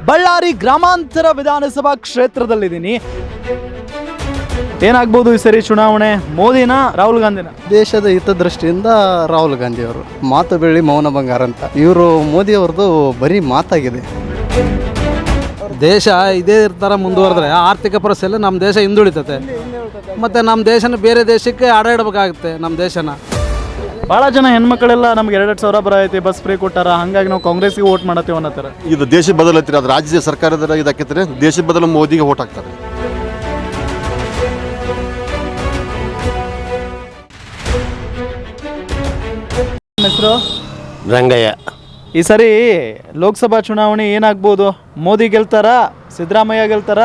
ಬಳ್ಳಾರಿ ಗ್ರಾಮಾಂತರ ವಿಧಾನಸಭಾ ಕ್ಷೇತ್ರದಲ್ಲಿದ್ದೀನಿ. ಏನಾಗ್ಬೋದು ಈ ಸರಿ ಚುನಾವಣೆ? ಮೋದಿನ ರಾಹುಲ್ ಗಾಂಧಿನ? ದೇಶದ ಹಿತದೃಷ್ಟಿಯಿಂದ ರಾಹುಲ್ ಗಾಂಧಿ ಅವರು ಮಾತು ಬೆಳ್ಳಿ ಮೌನ ಬಂಗಾರ ಅಂತ. ಇವರು ಮೋದಿ ಅವ್ರದ್ದು ಬರೀ ಮಾತಾಗಿದೆ. ದೇಶ ಇದೇ ಥರ ಮುಂದುವರೆದ್ರೆ ಆರ್ಥಿಕ ಪರಿಸ್ಥಿತಿಯಲ್ಲಿ ನಮ್ಮ ದೇಶ ಹಿಂದುಳಿತತೆ. ಮತ್ತು ನಮ್ಮ ದೇಶನ ಬೇರೆ ದೇಶಕ್ಕೆ ಆಡಾಡಬೇಕಾಗುತ್ತೆ. ನಮ್ಮ ದೇಶನ ಭಾಳ ಜನ ಹೆಣ್ಮಕ್ಳೆಲ್ಲ ನಮ್ಗೆ 2,000 ಬರೈತಿ, ಬಸ್ ಫ್ರೀ ಕೊಟ್ಟಾರ, ಹಂಗಾಗಿ ನಾವು ಕಾಂಗ್ರೆಸ್ಗೆ ವೋಟ್ ಮಾಡತ್ತೀವಿ ಅನ್ನತ್ತಾರೆ. ಇದು ದೇಶ ಬದಲತ್ತೀರಿ, ಅದು ರಾಜ್ಯ ಸರ್ಕಾರದ ಇದಾಕೈತ್ರಿ. ದೇಶ ಬದಲು ಮೋದಿಗೆ ವೋಟ್ ಹಾಕ್ತಾರೆ. ಹೆಸರು ರಂಗಯ್ಯ. ಈ ಸರಿ ಲೋಕಸಭಾ ಚುನಾವಣೆ ಏನಾಗ್ಬೋದು? ಮೋದಿ ಗೆಲ್ತಾರ, ಸಿದ್ದರಾಮಯ್ಯ ಗೆಲ್ತಾರ?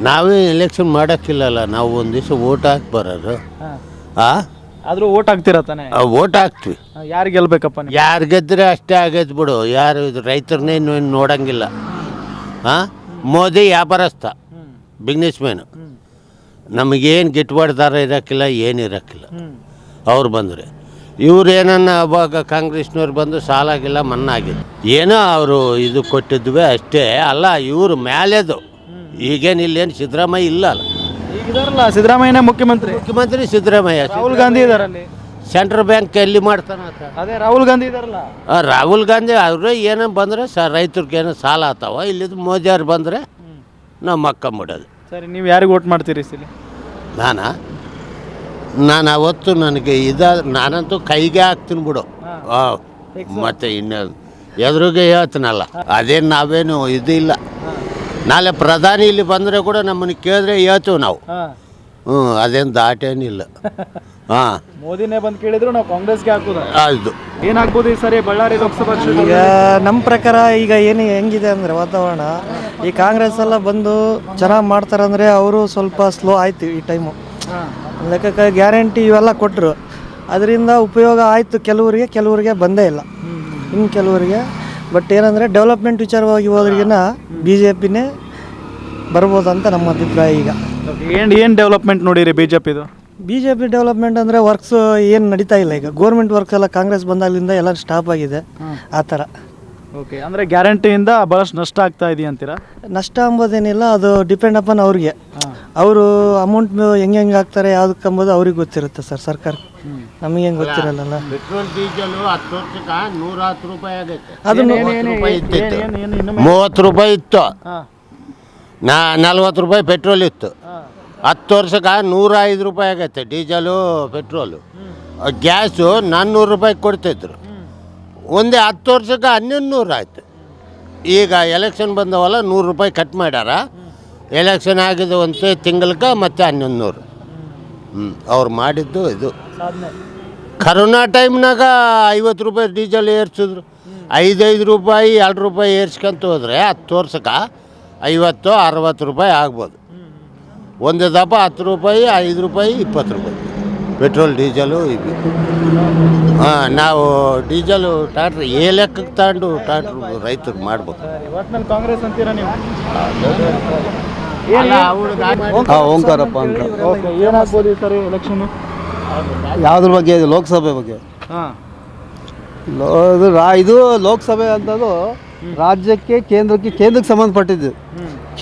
ನಾವೇ ಎಲೆಕ್ಷನ್ ಮಾಡೋಕ್ಕಿಲ್ಲಲ್ಲ, ನಾವು ಒಂದು ದಿವಸ ವೋಟ್ ಹಾಕಿ ಬರೋದು. ಆದ್ರೂ ವೋಟ್ ಹಾಕ್ತೀರಾ ತಾನೆ? ವೋಟ್ ಹಾಕ್ತೀವಿ. ಯಾರು ಗೆಲ್ಬೇಕಪ್ಪ? ಯಾರು ಗೆದ್ರೆ ಅಷ್ಟೇ ಆಗೈತೆ ಬಿಡು. ಯಾರು ಇದು ರೈತರನ್ನೇ ನೋಡಂಗಿಲ್ಲ. ಮೋದಿ ವ್ಯಾಪಾರಸ್ಥ, ಬಿಸ್ನೆಸ್ ಮ್ಯಾನು. ನಮಗೇನು ಗಿಟ್ಬಾಡ್ದಾರ ಇರೋಕ್ಕಿಲ್ಲ, ಏನು ಇರೋಕ್ಕಿಲ್ಲ. ಅವ್ರು ಬಂದರೆ ಇವ್ರು ಏನನ್ನ ಅವಾಗ ಕಾಂಗ್ರೆಸ್ನವ್ರು ಬಂದು ಸಾಲಾಗಿಲ್ಲ, ಮನ್ನಾಗಿಲ್ಲ, ಏನೋ ಅವರು ಇದು ಕೊಟ್ಟಿದ್ವಿ ಅಷ್ಟೇ ಅಲ್ಲ. ಇವರು ಮ್ಯಾಲೆದು ಈಗೇನು ಇಲ್ಲೇನು ಸಿದ್ದರಾಮಯ್ಯ ಇಲ್ಲ ಅಲ್ಲ. ಈಗಿದಾರಲ್ಲ ಸಿದ್ದರಾಮಯ್ಯನೇ ಮುಖ್ಯಮಂತ್ರಿ ಸಿದ್ದರಾಮಯ್ಯ. ರಾಹುಲ್ ಗಾಂಧಿ ಇದಾರಲ್ಲಿ. ಸೆಂಟ್ರಲ್ ಬ್ಯಾಂಕ್ ಎಲ್ಲಿ ಮಾಡ್ತಾನ? ಅದೇ ರಾಹುಲ್ ಗಾಂಧಿ ಇದಾರಲ್ಲ. ರಾಹುಲ್ ಗಾಂಧಿ ಅವರು ಏನೋ ಬಂದರೆ ರೈತರಿಗೆ ಏನೋ ಸಾಲ ಆತಾವ. ಇಲ್ಲಿದ್ದು ಮೋದಿ ಅವ್ರು ಬಂದರೆ ನಾವು ಮಕ್ಕಂಬಿಡೋದು. ಸರಿ, ನೀವು ಯಾರಿಗೆ ವೋಟ್ ಮಾಡ್ತೀರಿ ಸರಿ? ನಾನು ಅವತ್ತು ನನಗೆ ನಾನಂತೂ ಕೈಗೆ ಹಾಕ್ತೀನಿ ಬಿಡು. ಮತ್ತೆ ಇನ್ನು ಎದುರಿಗೆ ಹೇಳ್ತೀನಲ್ಲ, ಅದೇನು ನಾವೇನು ಇದು ಇಲ್ಲ. ನಾಳೆ ಪ್ರಧಾನಿ ಇಲ್ಲಿ ಬಂದರೆ ಕೂಡ ನಮ್ಮನ್ನು ಕೇಳಿದ್ರೆ ಹೇಳ್ತೀವಿ ನಾವು. ಅದೇನು ದಾಟೇನಿಲ್ಲ. ಮೋದಿನೇ ಬಂದು ಕೇಳಿದ್ರು ನಾವು ಕಾಂಗ್ರೆಸ್ಗೆ ಹಾಕೋದು. ಹೌದು. ಏನಾಗ್ಬೋದು ಈ ಸರಿ ಬಳ್ಳಾರಿ ಲೋಕಸಭಾ ಕ್ಷೇತ್ರ? ಈಗ ನಮ್ಮ ಪ್ರಕಾರ ಈಗ ಏನು ಹೆಂಗಿದೆ ಅಂದರೆ ವಾತಾವರಣ, ಈ ಕಾಂಗ್ರೆಸ್ ಎಲ್ಲ ಬಂದು ಚೆನ್ನಾಗಿ ಮಾಡ್ತಾರಂದರೆ ಅವರು ಸ್ವಲ್ಪ ಸ್ಲೋ ಆಯ್ತು ಈ ಟೈಮು. ಲೆಕ್ಕಕ್ಕೆ ಗ್ಯಾರಂಟಿ ಇವೆಲ್ಲ ಕೊಟ್ಟರು, ಅದರಿಂದ ಉಪಯೋಗ ಆಯಿತು ಕೆಲವರಿಗೆ ಬಂದೇ ಇಲ್ಲ. ಇನ್ನು ಕೆಲವರಿಗೆ ಬಟ್ ಏನಂದರೆ ಡೆವಲಪ್ಮೆಂಟ್ ವಿಚಾರವಾಗಿ ಹೋದ್ರಿಗಿನ BJPನೇ ಬರ್ಬೋದು ಅಂತ ನಮ್ಮ ಅಭಿಪ್ರಾಯ. ಈಗ ಏನು ಡೆವಲಪ್ಮೆಂಟ್ ನೋಡಿರಿ BJPದು? BJP ಡೆವಲಪ್ಮೆಂಟ್ ಅಂದರೆ ವರ್ಕ್ಸ್ ಏನು ನಡೀತಾ ಇಲ್ಲ. ಈಗ ಗೋರ್ಮೆಂಟ್ ವರ್ಕ್ಸ್ ಎಲ್ಲ ಕಾಂಗ್ರೆಸ್ ಬಂದಾಗಲಿಂದ ಎಲ್ಲ ಸ್ಟಾಪ್ ಆಗಿದೆ. ಆ ಥರ. ಓಕೆ, ಅಂದರೆ ಗ್ಯಾರಂಟಿಯಿಂದ ಭಾಳಷ್ಟು ನಷ್ಟ ಆಗ್ತಾ ಇದೆಯಾ ಅಂತೀರಾ? ನಷ್ಟ ಅಂಬೋದೇನಿಲ್ಲ, ಅದು ಡಿಪೆಂಡ್ ಅಪಾನ್ ಅವ್ರಿಗೆ. ಅವರು ಅಮೌಂಟ್ ಹೆಂಗೆ ಹಾಕ್ತಾರೆ ಯಾವುದಕ್ಕೆ ಅಂಬೋದು ಅವ್ರಿಗೆ ಗೊತ್ತಿರುತ್ತೆ ಸರ್, ಸರ್ಕಾರ. ನಮಗೆ ಹೆಂಗೆ ಗೊತ್ತಿರಲ್ಲ. ಪೆಟ್ರೋಲ್ ಡೀಸೆಲ್ 10 ವರ್ಷಕ್ಕೆ 110 ರೂಪಾಯಿ ಆಗೈತೆ. ಅದು 30 ರೂಪಾಯಿ ಇತ್ತು. 40 ರೂಪಾಯಿ ಪೆಟ್ರೋಲ್ ಇತ್ತು. 10 ವರ್ಷಕ್ಕೆ 105 ರೂಪಾಯಿ ಆಗೈತೆ ಡೀಸೆಲು, ಪೆಟ್ರೋಲು. ಗ್ಯಾಸು 400 ರೂಪಾಯಿ ಕೊಡ್ತಿದ್ರು. ಒಂದೇ 10 ವರ್ಷಕ್ಕೆ 1100 ಆಯ್ತು. ಈಗ ಎಲೆಕ್ಷನ್ ಬಂದವಲ್ಲ, 100 ರೂಪಾಯಿ ಕಟ್ ಮಾಡ್ಯಾರ. ಎಲೆಕ್ಷನ್ ಆಗಿದೆ ಒಂದು ತಿಂಗಳಿಗೆ ಮತ್ತೆ 1100. ಅವ್ರು ಮಾಡಿದ್ದು ಇದು. ಕರೋನಾ ಟೈಮ್ನಾಗ 50 ರೂಪಾಯಿ ಡೀಸೆಲ್ ಏರ್ಸಿದ್ರು. 5 ರೂಪಾಯಿ 2 ರೂಪಾಯಿ ಏರ್ಸ್ಕೊಂತ ಹೋದರೆ 10 ವರ್ಷಕ್ಕೆ 50-60 ರೂಪಾಯಿ ಆಗ್ಬೋದು. ಒಂದು ದಪ್ಪ 10 ರೂಪಾಯಿ, 5 ರೂಪಾಯಿ, 20 ರೂಪಾಯಿ ಪೆಟ್ರೋಲ್ ಡೀಸೆಲು ಇವು. ನಾವು ಡೀಸೆಲು ಟ್ರಾಕ್ಟ್ರ್ ಲೆಕ್ಕಕ್ಕೆ ತಗೊಂಡು ಟ್ರಾಕ್ಟ್ರು ರೈತರು ಮಾಡ್ಬೇಕು. ಕಾಂಗ್ರೆಸ್ ಅಂತೀರಾ ನೀವು? ಓಂಕಾರಪ್ಪ ಅಂತ. ಏನಾಗ್ಬೋದು ಈ ಸರಿ ಎಲೆಕ್ಷನ್? ಯಾವುದ್ರ ಬಗ್ಗೆ? ಇದು ಲೋಕಸಭೆ ಬಗ್ಗೆ. ಇದು ಲೋಕಸಭೆ ಅಂತದ್ದು ರಾಜ್ಯಕ್ಕೆ ಕೇಂದ್ರಕ್ಕೆ ಸಂಬಂಧಪಟ್ಟಿದ್ದು.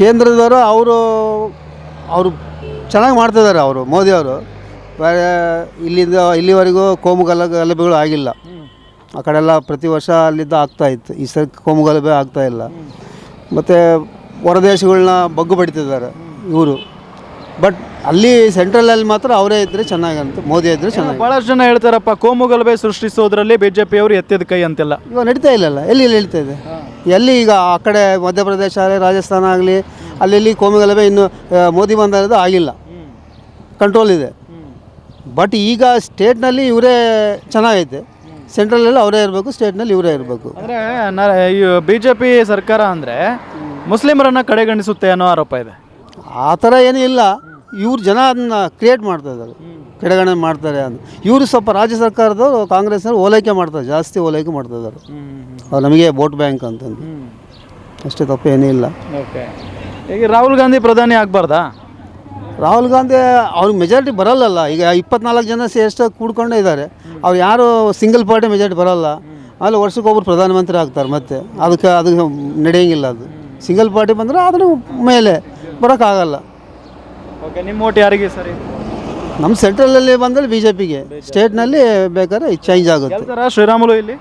ಕೇಂದ್ರದವರು ಅವರು ಚೆನ್ನಾಗಿ ಮಾಡ್ತಿದ್ದಾರೆ. ಅವರು ಮೋದಿ ಅವರು ಇಲ್ಲಿವರೆಗೂ ಕೋಮು ಗಲಭೆಗಳು ಆಗಿಲ್ಲ. ಆ ಕಡೆಲ್ಲ ಪ್ರತಿ ವರ್ಷ ಅಲ್ಲಿದ್ದ ಆಗ್ತಾಯಿತ್ತು. ಈ ಸರಿ ಕೋಮು ಗಲಭೆ ಆಗ್ತಾಯಿಲ್ಲ. ಮತ್ತು ಹೊರದೇಶಗಳನ್ನ ಬಗ್ಗು ಬಡಿತಿದ್ದಾರೆ ಇವರು. ಬಟ್ ಅಲ್ಲಿ ಸೆಂಟ್ರಲಲ್ಲಿ ಮಾತ್ರ ಅವರೇ ಇದ್ದರೆ ಚೆನ್ನಾಗಂತ, ಮೋದಿ ಇದ್ದರೆ ಚೆನ್ನಾಗಿ. ಭಾಳಷ್ಟು ಜನ ಹೇಳ್ತಾರಪ್ಪ, ಕೋಮು ಗಲಭೆ ಸೃಷ್ಟಿಸೋದ್ರಲ್ಲಿ BJP ಅವರು ಎತ್ತಿದ ಕೈ ಅಂತೆಲ್ಲ. ಇವಾಗ ನಡೀತಾ ಇಲ್ಲಲ್ಲ, ಎಲ್ಲಿ ನಡೀತಾ ಇದೆ? ಎಲ್ಲಿ ಈಗ ಆ ಕಡೆ ಮಧ್ಯಪ್ರದೇಶ ಆಗಲಿ, ರಾಜಸ್ಥಾನ ಆಗಲಿ, ಅಲ್ಲಿ ಕೋಮು ಗಲಭೆ ಇನ್ನು ಮೋದಿ ಬಂದಿರೋದು ಆಗಿಲ್ಲ, ಕಂಟ್ರೋಲ್ ಇದೆ. ಬಟ್ ಈಗ ಸ್ಟೇಟ್ನಲ್ಲಿ ಇವರೇ ಚೆನ್ನಾಗೈತೆ. ಸೆಂಟ್ರಲಲ್ಲಿ ಅವರೇ ಇರಬೇಕು, ಸ್ಟೇಟ್ನಲ್ಲಿ ಇವರೇ ಇರಬೇಕು. ಅಂದರೆ BJP ಸರ್ಕಾರ ಅಂದರೆ ಮುಸ್ಲಿಮರನ್ನು ಕಡೆಗಣಿಸುತ್ತೆ ಅನ್ನೋ ಆರೋಪ ಇದೆ. ಆ ಥರ ಏನೂ ಇಲ್ಲ. ಇವ್ರು ಜನ ಅದನ್ನ ಕ್ರಿಯೇಟ್ ಮಾಡ್ತಾ ಇದ್ದಾರೆ, ಕಡೆಗಣನೆ ಮಾಡ್ತಾರೆ ಅಂತ. ಇವರು ಸ್ವಲ್ಪ ರಾಜ್ಯ ಸರ್ಕಾರದವರು ಕಾಂಗ್ರೆಸ್ನವ್ರು ಓಲೈಕೆ ಮಾಡ್ತಾರೆ, ಜಾಸ್ತಿ ಓಲೈಕೆ ಮಾಡ್ತಾ ಇದ್ದಾರೆ. ಅವ್ರು ನಮಗೆ ವೋಟ್ ಬ್ಯಾಂಕ್ ಅಂತಂದು ಅಷ್ಟೇ, ತಪ್ಪು ಏನೂ ಇಲ್ಲ. ಓಕೆ, ಈಗ ರಾಹುಲ್ ಗಾಂಧಿ ಪ್ರಧಾನಿ ಆಗಬಾರ್ದಾ? ರಾಹುಲ್ ಗಾಂಧಿ ಅವ್ರಿಗೆ ಮೆಜಾರಿಟಿ ಬರಲ್ಲಲ್ಲ. ಈಗ 24 ಜನ ಎಷ್ಟು ಕೂಡ್ಕೊಂಡೇ ಇದ್ದಾರೆ. ಅವ್ರು ಯಾರು ಸಿಂಗಲ್ ಪಾರ್ಟಿ ಮೆಜಾರಿಟಿ ಬರೋಲ್ಲ. ಅಲ್ಲಿ ವರ್ಷಕ್ಕೊಬ್ಬರು ಪ್ರಧಾನಮಂತ್ರಿ ಆಗ್ತಾರೆ ಮತ್ತೆ ಅದಕ್ಕೆ ನಡೆಯೋಂಗಿಲ್ಲ. ಅದು ಸಿಂಗಲ್ ಪಾರ್ಟಿ ಬಂದರೆ ಅದನ್ನು ಮೇಲೆ ಬರೋಕ್ಕಾಗಲ್ಲ. ಓಕೆ, ನಿಮ್ಮ ಓಟ್ ಯಾರಿಗೆ ಸರಿ? ನಮ್ಮ ಸೆಂಟ್ರಲಲ್ಲಿ ಬಂದರೆ BJPಗೆ, ಸ್ಟೇಟ್ನಲ್ಲಿ ಬೇಕಾದ್ರೆ ಚೇಂಜ್ ಆಗುತ್ತೆ. ಗೆಲ್ತಾರ ಶ್ರೀರಾಮುಲು ಇಲ್ಲಿ?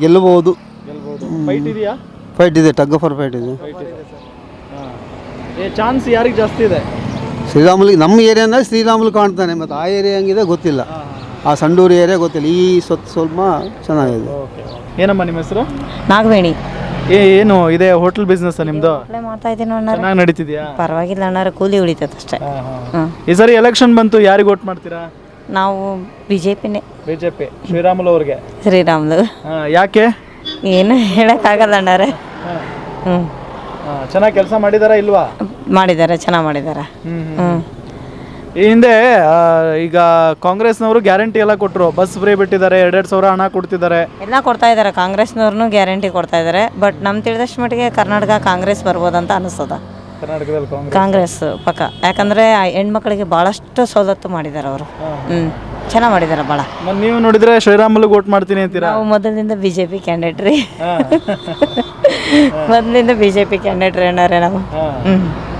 ಗೆಲ್ಲಬಹುದು. ಫೈಟ್ ಇದೆಯಾ? ಫೈಟ್ ಇದೆ, ಟಗ್ ಫಾರ್ ಫೈಟ್ ಇದೆ. ಚಾನ್ಸ್ ಯಾರಿಗೆ ಜಾಸ್ತಿ ಇದೆ? ಶ್ರೀರಾಮುಲು ನಮ್ಮ ಏರಿಯಾನಲ್ಲಿ ಶ್ರೀರಾಮುಲು ಕಾಣ್ತಾನೆ, ಮತ್ತು ಆ ಏರಿಯಾ ಹೆಂಗಿದೆ ಗೊತ್ತಿಲ್ಲ. ಆ ಸಂಡೂರು ಏರಿಯಾ ಗೊತ್ತಿಲ್ಲ. ಈ ಸ್ವಲ್ಪ ಚೆನ್ನಾಗಿದೆ. ಏನಮ್ಮ ನಿಮ್ಮ ಹೆಸರು? ನಾಗವೇಣಿ. ಏನು ಇದೆ ಹೋಟೆಲ್ ಬಿಸ್ನೆಸ್ ನಿಮ್ದು? ಮಾಡ್ತಾ ಇದ್ದೀನಿ ಅಣ್ಣ. ಚೆನ್ನಾಗಿ ನಡೀತಿದ್ಯಾ? ಪರವಾಗಿಲ್ಲ ಅಣ್ಣಾರ, ಕೂಲಿ ಉಳಿತೈತೆ ಅಷ್ಟೇ. ಈ ಸರಿ ಎಲೆಕ್ಷನ್ ಬಂತು, ಯಾರಿಗೆ ವೋಟ್ ಮಾಡ್ತೀರಾ? ನಾವು ಬಿಜೆಪಿನೇ. ಬಿಜೆಪಿ, ಶ್ರೀರಾಮುಲು ಅವ್ರಿಗೆ. ಶ್ರೀರಾಮ್ಲು. ಯಾಕೆ? ಏನು ಹೇಳಕ್ಕಾಗಲ್ಲ ಅಣ್ಣಾರೆ. ಚೆನ್ನಾಗಿ ಕೆಲಸ ಮಾಡಿದಾರಾ ಇಲ್ವಾ? ಮಾಡಿದ್ದಾರೆ, ಚೆನ್ನಾಗಿ ಮಾಡಿದ್ದಾರೆ. ಈ ಹಿಂದೆ ಈಗ ಕಾಂಗ್ರೆಸ್ನವರು ಗ್ಯಾರಂಟಿ ಎಲ್ಲ ಕೊಟ್ಟರು, ಬಸ್ ಫ್ರೀ ಬಿಟ್ಟಿದ್ದಾರೆ, 2,000 ಹಣ ಕೊಡ್ತಿದ್ದಾರೆ. ಎಲ್ಲ ಕೊಡ್ತಾ ಇದ್ದಾರೆ, ಕಾಂಗ್ರೆಸ್ನವ್ರನ್ನೂ ಗ್ಯಾರಂಟಿ ಕೊಡ್ತಾ ಇದ್ದಾರೆ. ಬಟ್ ನಮ್ಮ ತಿಳಿದಷ್ಟು ಮಟ್ಟಿಗೆ ಕರ್ನಾಟಕ ಕಾಂಗ್ರೆಸ್ ಬರ್ಬೋದಂತ ಅನಿಸ್ತದ. ಕರ್ನಾಟಕದಲ್ಲಿ ಕಾಂಗ್ರೆಸ್ ಪಕ್ಕ. ಯಾಕಂದರೆ ಹೆಣ್ಮಕ್ಳಿಗೆ ಭಾಳಷ್ಟು ಸವಲತ್ತು ಮಾಡಿದ್ದಾರೆ ಅವರು. ಚೆನ್ನಾಗಿ ಮಾಡಿದ್ದಾರೆ ಭಾಳ. ನೀವು ನೋಡಿದ್ರೆ ಶ್ರೀರಾಮುಲುಗೆ ವೋಟ್ ಮಾಡ್ತೀನಿ ಅಂತೀರಾ? ನಾವು ಮೊದಲಿನಿಂದ BJP ಕ್ಯಾಂಡಿಡೇಟ್ ರೀ. ಮೊದಲಿಂದ BJP ಕ್ಯಾಂಡಿಡೇಟ್ ರೀ ಅಣ್ಣಾರೆ ನಾವು.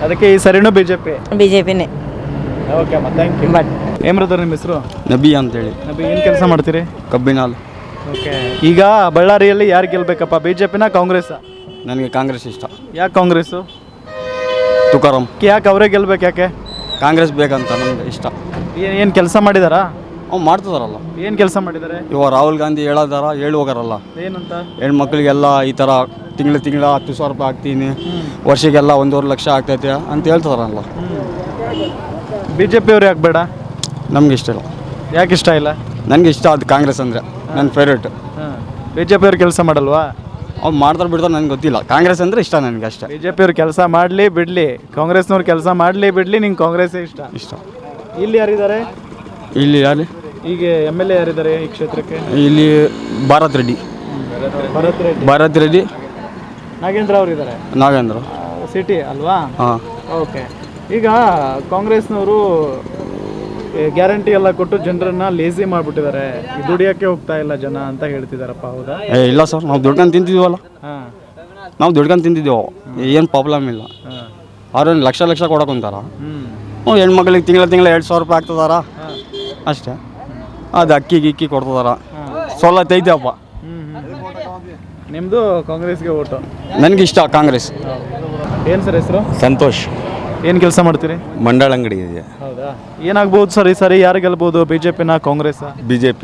ಅದಕ್ಕೆ ಈ ಸರಿನೂ ಬಿಜೆಪಿ? BJPನೇ. ಓಕೆ ಅಮ್ಮ, ಥ್ಯಾಂಕ್ ಯು. ಬಟ್ ಏನು ಬ್ರದರ್ ನಿಮ್ಮ ಹೆಸರು? ನಬಿ ಅಂತೇಳಿ. ನಬಿ, ಏನು ಕೆಲಸ ಮಾಡ್ತೀರಿ? ಕಬ್ಬಿನಾಲ್. ಓಕೆ, ಈಗ ಬಳ್ಳಾರಿಯಲ್ಲಿ ಯಾರು ಗೆಲ್ಬೇಕಪ್ಪ, BJPನ ಕಾಂಗ್ರೆಸ್? ನನಗೆ ಕಾಂಗ್ರೆಸ್ ಇಷ್ಟ. ಯಾಕೆ ಕಾಂಗ್ರೆಸ್ಸು? ತುಕಾರಾಮ್. ಯಾಕೆ ಅವರೇ ಗೆಲ್ಬೇಕು? ಯಾಕೆ ಕಾಂಗ್ರೆಸ್ ಬೇಕಂತ ನಮ್ಗೆ ಇಷ್ಟ. ಏನು ಕೆಲಸ ಮಾಡಿದಾರಾ? ಅವ್ನು ಮಾಡ್ತಿದಾರಲ್ಲ. ಏನು ಕೆಲಸ ಮಾಡಿದ್ದಾರೆ? ಇವಾಗ ರಾಹುಲ್ ಗಾಂಧಿ ಹೇಳಿ ಹೋಗಾರಲ್ಲ, ಏನಂತ? ಹೆಣ್ಮಕ್ಳಿಗೆಲ್ಲ ಈ ಥರ ತಿಂಗಳ 10,000 ರೂಪಾಯಿ ಹಾಕ್ತೀನಿ, ವರ್ಷಕ್ಕೆಲ್ಲ 1.5 ಲಕ್ಷ ಆಗ್ತೈತೆ ಅಂತ ಹೇಳ್ತಾರಲ್ಲ. BJP ಅವ್ರು ಯಾಕೆ ಬೇಡ? ನಮ್ಗೆ ಇಷ್ಟ ಇಲ್ಲ. ಯಾಕೆ ಇಷ್ಟ ಇಲ್ಲ? ನನಗೆ ಇಷ್ಟ ಅದು ಕಾಂಗ್ರೆಸ್ ಅಂದರೆ ನನ್ನ ಫೇವ್ರೇಟ್. BJP ಅವ್ರು ಕೆಲಸ ಮಾಡಲ್ವಾ? ಅವ್ರು ಮಾಡ್ತಾರೆ ಬಿಡ್ತಾರೆ ನನಗೆ ಗೊತ್ತಿಲ್ಲ. ಕಾಂಗ್ರೆಸ್ ಅಂದರೆ ಇಷ್ಟ ನನಗೆ ಅಷ್ಟೇ. BJP ಅವ್ರು ಕೆಲಸ ಮಾಡಲಿ ಬಿಡಲಿ, ಕಾಂಗ್ರೆಸ್ನವ್ರು ಕೆಲಸ ಮಾಡಲಿ ಬಿಡಲಿ, ನಿಂಗೆ ಕಾಂಗ್ರೆಸ್ಸೇ ಇಷ್ಟ. ಇಲ್ಲಿ ಯಾರಿದ್ದಾರೆ? ಇಲ್ಲಿ ಯಾರು ಈಗ MLA ಯಾರಿದ್ದಾರೆ ಈ ಕ್ಷೇತ್ರಕ್ಕೆ? ಇಲ್ಲಿ ಭಾರತ್ ರೆಡ್ಡಿ. ಭಾರತ್ ರೆಡ್ಡಿ. ನಾಗೇಂದ್ರ ಅವರು ಇದ್ದಾರೆ. ನಾಗೇಂದ್ರ ಸಿಟಿ ಅಲ್ವಾ? ಹಾಂ. ಓಕೆ, ಈಗ ಕಾಂಗ್ರೆಸ್ನವರು ಗ್ಯಾರಂಟಿ ಎಲ್ಲ ಕೊಟ್ಟು ಜನರನ್ನ ಲೇಸಿ ಮಾಡಿಬಿಟ್ಟಿದ್ದಾರೆ, ದುಡಿಯೋಕ್ಕೆ ಹೋಗ್ತಾ ಇಲ್ಲ ಜನ ಅಂತ ಹೇಳ್ತಿದಾರಪ್ಪ, ಹೌದಾ? ಇಲ್ಲ ಸರ್, ನಾವು ದುಡ್ಕೊಂಡು ತಿಂತಿದ್ದೀವಲ್ಲ. ಹಾಂ, ನಾವು ದುಡ್ಕೊಂಡು ತಿಂತಿದ್ದೀವಿ, ಏನು ಪ್ರಾಬ್ಲಮ್ ಇಲ್ಲ. ಅವ್ರೇನು ಲಕ್ಷ ಕೊಡೋಕೊಂತಾರ. ಹೆಣ್ಮಕ್ಳಿಗೆ ತಿಂಗಳ 2,000 ರೂಪಾಯಿ ಆಗ್ತದಾರ ಅಷ್ಟೇ. ಅದು ಅಕ್ಕಿ ಕೊಡ್ತದಾರ, ಸವಲತ್ತು ಐತೆಪ್ಪ. ನಿಮ್ಮದು ಕಾಂಗ್ರೆಸ್ಗೆ ಓಟು? ನನಗೆ ಇಷ್ಟ ಕಾಂಗ್ರೆಸ್. ಏನು ಸರ್ ಹೆಸರು? ಸಂತೋಷ್. ಏನು ಕೆಲಸ ಮಾಡ್ತೀರಿ? ಮಂಡಳ ಅಂಗಡಿ ಇದೆ. ಹೌದಾ? ಏನಾಗ್ಬೋದು ಸರ್ ಈ ಸರಿ, ಯಾರು ಗೆಲ್ಬೋದು, BJPನ ಕಾಂಗ್ರೆಸ್? BJP.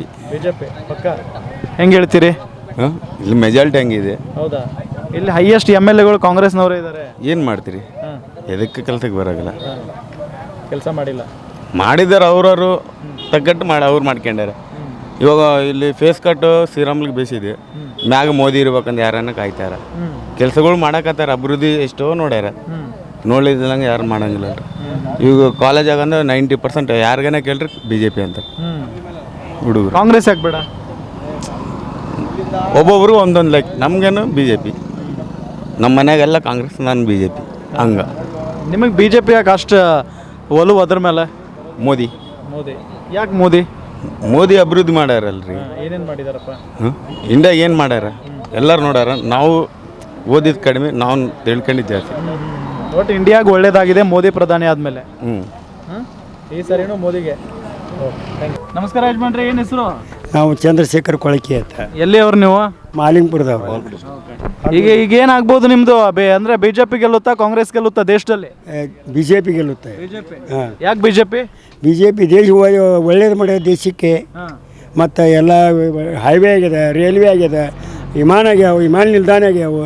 ಪಕ್ಕ. ಹೆಂಗೆ ಹೇಳ್ತೀರಿ? ಇಲ್ಲಿ ಮೆಜಾರಿಟಿ ಹೆಂಗಿದೆ? ಹೌದಾ? ಇಲ್ಲಿ ಹೈಯೆಸ್ಟ್ MLAಗಳು ಕಾಂಗ್ರೆಸ್ನವರೇ ಇದ್ದಾರೆ. ಏನು ಮಾಡ್ತೀರಿ? ಎದಕ್ಕೆ ಕೆಲಸಕ್ಕೆ ಬರೋಲ್ಲ. ಕೆಲಸ ಮಾಡಿಲ್ಲ. ಮಾಡಿದ್ದಾರೆ ಅವ್ರವರು ತಗ್ಗಟ್ಟು ಅವ್ರು ಮಾಡ್ಕೊಂಡಾರೆ. ಇವಾಗ ಇಲ್ಲಿ ಫೇಸ್ ಕಟ್ಟು ಶ್ರೀರಾಮುಲಿಗೆ ಬೇಸಿದೆ, ಮ್ಯಾಗ ಮೋದಿ ಇರ್ಬೇಕಂತ ಯಾರನ್ನ ಕಾಯ್ತಾರ. ಕೆಲಸಗಳು ಮಾಡಕತ್ತಾರ, ಅಭಿವೃದ್ಧಿ ಎಷ್ಟೋ ನೋಡ್ಯಾರ. ನೋಡ್ಲಿದ್ದಂಗೆ ಯಾರು ಮಾಡಂಗಿಲ್ಲ. ಇವಾಗ ಕಾಲೇಜಾಗ ಅಂದ್ರೆ 90% ಯಾರಿಗೇನ ಕೇಳ್ರಿ BJP ಅಂತ ಹುಡುಗರು. ಕಾಂಗ್ರೆಸ್ ಯಾಕೆ ಬೇಡ? ಒಬ್ಬೊಬ್ರು ಒಂದೊಂದು ಲೈಕ್. ನಮಗೇನು BJP, ನಮ್ಮ ಮನ್ಯಾಗೆಲ್ಲ ಕಾಂಗ್ರೆಸ್, ನಾನು BJP ಹಂಗೆ. ನಿಮಗೆ BJP ಯಾಕೆ ಅಷ್ಟು ಒಲವು ಅದ್ರ ಮೇಲೆ? ಮೋದಿ. ಯಾಕೆ ಮೋದಿ? ಮೋದಿ ಅಭಿವೃದ್ಧಿ ಮಾಡ್ಯಾರಲ್ರಿ. ಏನೇನು ಮಾಡಿದಾರಪ್ಪ? ಇಂಡಿಯಾ ಏನು ಮಾಡ್ಯಾರ ಎಲ್ಲರೂ ನೋಡ್ಯಾರ. ನಾವು ಓದಿದ ಕಡಿಮೆ, ನಾವು ತಿಳ್ಕೊಂಡಿದ್ದು ಜಾಸ್ತಿ. ಒಟ್ಟು ಇಂಡಿಯಾಗೆ ಒಳ್ಳೇದಾಗಿದೆ ಮೋದಿ ಪ್ರಧಾನಿ ಆದಮೇಲೆ. ಈ ಸರಿನೂ ಮೋದಿಗೆ. ನಮಸ್ಕಾರ ಯಜಮಾನ್ರಿ, ಏನು ಹೆಸರು? ನಾವು ಚಂದ್ರಶೇಖರ್ ಕೊಳಕಿ ಅಂತ. ಎಲ್ಲಿ ಅವ್ರು ನೀವು? ಮಾಲಿಂಗ್ಪುರದವ್ರು. ಈಗ ಏನಾಗ್ಬೋದು ನಿಮ್ಮದು? ಅಂದರೆ BJP ಗೆಲ್ಲುತ್ತಾ ಕಾಂಗ್ರೆಸ್ ಗೆಲ್ಲುತ್ತಾ ದೇಶದಲ್ಲಿ? BJP ಗೆಲ್ಲುತ್ತೆ. ಯಾಕೆ BJP? ದೇಶ ಒಳ್ಳೇದು ಮಾಡ್ಯಾರ ದೇಶಕ್ಕೆ. ಮತ್ತು ಎಲ್ಲ ಹೈವೇ ಆಗಿದೆ, ರೈಲ್ವೆ ಆಗಿದೆ, ವಿಮಾನ ನಿಲ್ದಾಣ ಆಗ್ಯಾವ.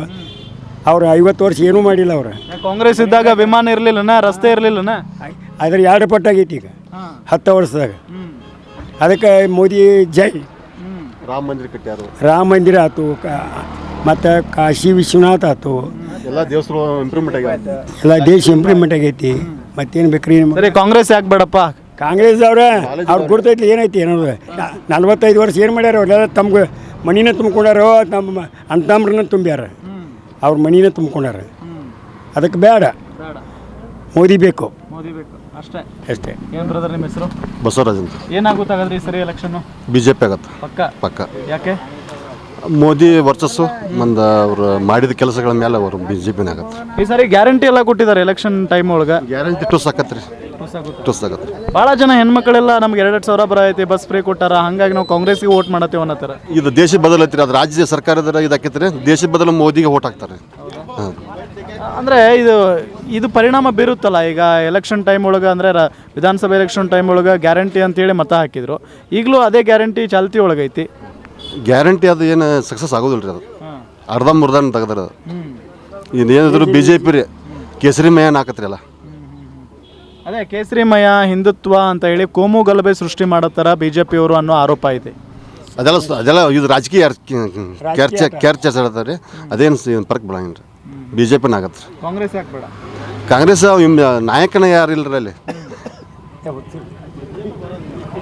ಅವ್ರು 50 ವರ್ಷ ಏನೂ ಮಾಡಿಲ್ಲ. ಅವ್ರು ಕಾಂಗ್ರೆಸ್ ಇದ್ದಾಗ ವಿಮಾನ ಇರಲಿಲ್ಲನ, ರಸ್ತೆ ಇರಲಿಲ್ಲನ? ಅದ್ರ 2 ಪಟ್ಟಾಗೈತಿ ಈಗ 10 ವರ್ಷದಾಗ. ಅದಕ್ಕೆ ಮೋದಿ ಜೈ. ರಾಮ ಮಂದಿರ ಕಟ್ಟ್ಯಾರು, ರಾಮ ಮಂದಿರ ಆಯ್ತು, ಮತ್ತು ಕಾಶಿ ವಿಶ್ವನಾಥ್ ಆಯ್ತು, ಎಲ್ಲ ದೇವಸ್ಥಾನ ಇಂಪ್ರೂವ್ಮೆಂಟ್ ಆಗ್ಯಾವ. ಎಲ್ಲ ದೇಶ ಇಂಪ್ರೂವ್ಮೆಂಟ್ ಆಗೈತಿ. ಮತ್ತೇನು ಬೇಕ್ರಿ? ಸರಿ, ಕಾಂಗ್ರೆಸ್ ಯಾಕೆ ಬೇಡಪ್ಪ? ಕಾಂಗ್ರೆಸ್ ಅವ್ರು ಗುರ್ತೈತಿ ಏನೈತಿ ಅನ್ನೋದು. 45 ವರ್ಷ ಏನು ಮಾಡ್ಯಾರ? ಅವರೆಲ್ಲ ತಮ್ಗೆ ಮನಿನ ತುಂಬ್ಕೊಂಡಾರೋ, ನಮ್ಮ ಅಂತಮ್ರನ್ನ ತುಂಬ್ಯಾರ, ಅವ್ರ ಮನಿನ ತುಂಬ್ಕೊಂಡಾರ. ಅದಕ್ಕೆ ಬೇಡ, ಮೋದಿ ಬೇಕು. ಅಷ್ಟೇ. ಏನು ಬ್ರದರ್ ನಿಮ್ಮ ಹೆಸರು? ಬಸವರಾಜ್ ಅಂತ. ಏನಾಗುತ್ತೆ ಹಾಗಾದ್ರೆ ಈ ಸರಿ ಎಲೆಕ್ಷನ್? BJP ಆಗತ್ತೆ ಪಕ್ಕ. ಪಕ್ಕ. ಯಾಕೆ? ಮೋದಿ ವರ್ಚಸ್ಸು ಒಂದು ಅವರು ಮಾಡಿದ ಕೆಲಸಗಳ ಮೇಲೆ ಅವರು BJP ಆಗತ್ತೆ. ಈ ಸಾರಿ ಗ್ಯಾರಂಟಿ ಎಲ್ಲ ಕೊಟ್ಟಿದ್ದಾರೆ ಎಲೆಕ್ಷನ್ ಟೈಮ್ ಒಳಗೆ. ಗ್ಯಾರಂಟಿ ಟುಸ್ ಆಕತ್ರಿ, ಟುಸ್ ಆಗತ್ತೆ. ಭಾಳ ಜನ ಹೆಣ್ಮಕ್ಳೆಲ್ಲ ನಮ್ಗೆ 2,000 ಬರೈತಿ, ಬಸ್ ಫ್ರೀ ಕೊಟ್ಟಾರ, ಹಾಗಾಗಿ ನಾವು ಕಾಂಗ್ರೆಸ್ಗೆ ವೋಟ್ ಮಾಡತ್ತೇವೆ ಅನ್ನತ್ತಾರ. ಇದು ದೇಶ ಬದಲೈತ್ರಿ, ಅದು ರಾಜ್ಯ ಸರ್ಕಾರದ ಇದಾಕೈತ್ರಿ. ದೇಶ ಬದಲು ಮೋದಿಗೆ ಓಟ್ ಹಾಕ್ತಾರೆ. ಹಾಂ, ಅಂದರೆ ಇದು ಪರಿಣಾಮ ಬೀರುತ್ತಲ್ಲ. ಈಗ ಎಲೆಕ್ಷನ್ ಟೈಮ್ ಒಳಗೆ ಅಂದರೆ ವಿಧಾನಸಭೆ ಎಲೆಕ್ಷನ್ ಟೈಮ್ ಒಳಗೆ ಗ್ಯಾರಂಟಿ ಅಂತೇಳಿ ಮತ ಹಾಕಿದ್ರು. ಈಗಲೂ ಅದೇ ಗ್ಯಾರಂಟಿ ಚಾಲ್ತಿ ಒಳಗೈತಿ. ಗ್ಯಾರಂಟಿ ಅದು ಏನು ಸಕ್ಸಸ್ ಆಗೋದಿಲ್ಲ ರೀ. ಅದು ಅರ್ಧಂಬರ್ಧನ್ ತೆಗೆದ್ರ. ಇನ್ನೇನಿದ್ರು BJP ರೀ ಕೇಸರಿಮಯ ಹಾಕತ್ರಿ ಅಲ್ಲ. ಅದೇ ಕೇಸರಿಮಯ ಹಿಂದುತ್ವ ಅಂತ ಹೇಳಿ ಕೋಮು ಗಲಭೆ ಸೃಷ್ಟಿ ಮಾಡತ್ತಾರ BJP ಅವರು ಅನ್ನೋ ಆರೋಪ ಇದೆ. ಅದೆಲ್ಲ ಇದು ರಾಜಕೀಯ ಕ್ಯಾರ್ಚ ಹೇಳ್ತಾರೆ. ಅದೇನು ಫರ್ಕ್ ಬೀಳಂಗಿಲ್ಲ ರೀ. BJP ಆಗತ್ತೆ ರೀ. ಕಾಂಗ್ರೆಸ್ ಯಾಕೆ ಬೇಡ? ಕಾಂಗ್ರೆಸ್ ನಾಯಕನ ಯಾರು ಇಲ್ಲರಿ ಅಲ್ಲಿ.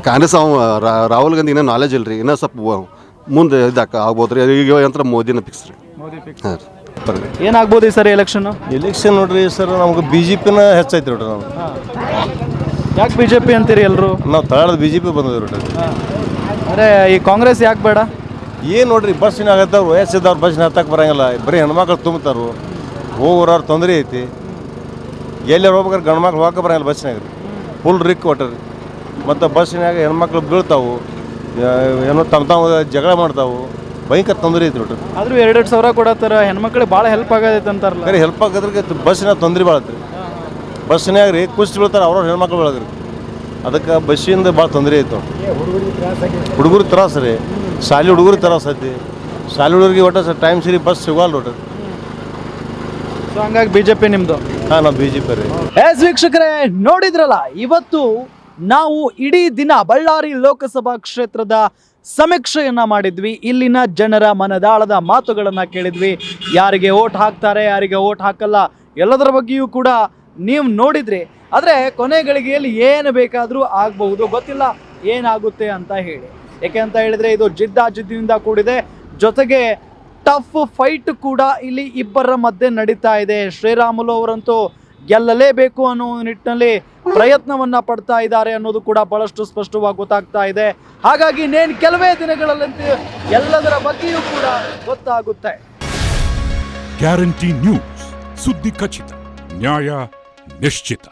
ಕಾಂಗ್ರೆಸ್ ರಾಹುಲ್ ಗಾಂಧಿ ಇನ್ನೂ ನಾಲೆಜ್ ಇಲ್ಲ ರೀ. ಇನ್ನೂ ಸ್ವಲ್ಪ ಮುಂದೆ ಆಗ್ಬೋದು ರೀ. ಈಗ ಯಂತ್ರ ಮೋದಿನ ಫಿಕ್ಸ್ ರೀ. ಹಾಂ ರೀ. ಏನಾಗ್ಬೋದು ಈ ಸರಿ ಎಲೆಕ್ಷನ್ನು? ಎಲೆಕ್ಷನ್ ನೋಡ್ರಿ ಸರ್, ನಮ್ಗೆ BJPನ ಹೆಚ್ಚೈತಿ ನೋಡ್ರಿ. ನಾವು ಯಾಕೆ BJP ಅಂತೀರಿ ಎಲ್ಲರೂ? ನಾವು ತಳಾದ BJP ಬಂದಿದ್ದೀವಿ ನೋಡ್ರಿ. ಅಂದರೆ ಈ ಕಾಂಗ್ರೆಸ್ ಯಾಕೆ ಬೇಡ? ಏನು ನೋಡ್ರಿ, ಬಸ್ಸಿನ ಆಗತ್ತವ್ರು ವಯಸ್ಸಿದ್ದವ್ರು ಬಸ್ಸಿನ ಹತ್ತಕ್ಕೆ ಬರೋಂಗಿಲ್ಲ. ಬರೀ ಹೆಣ್ಮಕ್ಳು ತುಂಬ್ತಾರು, ಹೋಗೋರು ತೊಂದರೆ ಐತಿ. ಎಲ್ಲರೂ ಹೋಗ್ಬೇಕಾದ್ರೆ ಗಂಡು ಮಕ್ಳು ಹೋಗಕ್ಕೆ ಬರೋಂಗಿಲ್ಲ ಬಸ್ಸಿನಾಗ ರೀ. ಫುಲ್ ರಿಕ್ ಕೊಟ್ಟರಿ. ಮತ್ತು ಬಸ್ಸಿನಾಗ ಹೆಣ್ಮಕ್ಳು ಬೀಳ್ತಾವು, ಏನೋ ತಮ್ಮ ಜಗಳ ಮಾಡ್ತಾವು. ಭಯಂಕರ ತೊಂದರೆ ಐತಿ ನೋಡ್ರಿ. ಆದರೂ 2,000 ಕೊಡತ್ತಾರ, ಹೆಣ್ಮಕ್ಳಿಗೆ ಭಾಳ ಹೆಲ್ಪ್ ಆಗೈತೆ ಅಂತಾರಲ್ಲ. ಬರೀ ಹೆಲ್ಪ್ ಆಗೋದ್ರಿಗೆ ಬಸ್ಸಿನ ತೊಂದರೆ ಭಾಳತ್ರಿ. ಬಸ್ಸಿನಾಗ ರೀ ಕುಸ್ತಿ ಬೀಳ್ತಾರೆ, ಅವ್ರವ್ರ ಹೆಣ್ಮಕ್ಳು ಬೆಳೆದ್ರಿ. ಅದಕ್ಕೆ ಬಸ್ಸಿಂದ ಭಾಳ ತೊಂದರೆ ಐತೆ ನೋಡ್ರಿ. ಹುಡುಗರು ತ್ರಾಸ ರೀ, ಶಾಲೆ ಹುಡುಗರು ತ್ರಾಸ ಐತಿ. ಶಾಲೆ ಹುಡುಗರಿಗೆ ಒಟ್ಟು ಟೈಮ್ ಸರಿ ಬಸ್ ಸಿಗೋಲ್ಲ ನೋಡ್ರಿ. ಸೊ ಹಂಗಾಗಿ BJP ನಿಮ್ಮದು? ಹಾಂ, ನಾವು BJP ರೀ. ವೀಕ್ಷಕರೇ, ನೋಡಿದ್ರಲ್ಲ, ಇವತ್ತು ನಾವು ಇಡೀ ದಿನ ಬಳ್ಳಾರಿ ಲೋಕಸಭಾ ಕ್ಷೇತ್ರದ ಸಮೀಕ್ಷೆಯನ್ನ ಮಾಡಿದ್ವಿ. ಇಲ್ಲಿನ ಜನರ ಮನದಾಳದ ಮಾತುಗಳನ್ನ ಕೇಳಿದ್ವಿ. ಯಾರಿಗೆ ಓಟ್ ಹಾಕ್ತಾರೆ, ಯಾರಿಗೆ ಓಟ್ ಹಾಕಲ್ಲ, ಎಲ್ಲದರ ಬಗ್ಗೆಯೂ ಕೂಡ ನೀವು ನೋಡಿದ್ರಿ. ಆದರೆ ಕೊನೆ ಗಳಿಗೆಯಲ್ಲಿ ಏನು ಬೇಕಾದರೂ ಆಗಬಹುದು, ಗೊತ್ತಿಲ್ಲ ಏನಾಗುತ್ತೆ ಅಂತ ಹೇಳಿ. ಯಾಕೆ ಅಂತ ಹೇಳಿದ್ರೆ ಇದು ಜಿದ್ದಾಜಿದ್ದಿನಿಂದ ಕೂಡಿದೆ. ಜೊತೆಗೆ ಟಫ್ ಫೈಟ್ ಕೂಡ ಇಲ್ಲಿ ಇಬ್ಬರ ಮಧ್ಯೆ ನಡೀತಾ ಇದೆ. ಶ್ರೀರಾಮುಲು ಅವರಂತೂ ಗೆಲ್ಲಲೇಬೇಕು ಅನ್ನೋ ನಿಟ್ಟಿನಲ್ಲಿ ಪ್ರಯತ್ನವನ್ನ ಪಡ್ತಾ ಇದ್ದಾರೆ ಅನ್ನೋದು ಕೂಡ ಬಹಳಷ್ಟು ಸ್ಪಷ್ಟವಾಗಿ ಗೊತ್ತಾಗ್ತಾ ಇದೆ. ಹಾಗಾಗಿ ಇನ್ನೇನು ಕೆಲವೇ ದಿನಗಳಲ್ಲಂತೂ ಎಲ್ಲದರ ಬಗ್ಗೆಯೂ ಕೂಡ ಗೊತ್ತಾಗುತ್ತೆ. ಗ್ಯಾರಂಟಿ ನ್ಯೂಸ್, ಸುದ್ದಿ ಖಚಿತ, ನ್ಯಾಯ ನಿಶ್ಚಿತ.